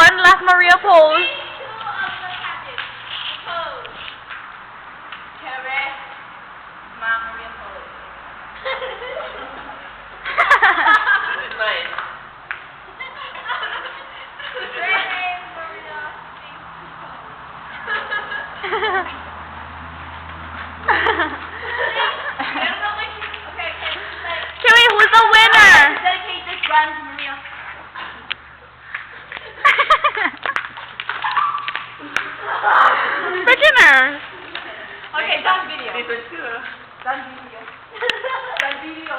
One last Maria pose. Maria pose. This is mine. Chewy, who's the winner? Dedicate this run to Maria. Beginners. Okay, done video. This one too. Done video. Done video.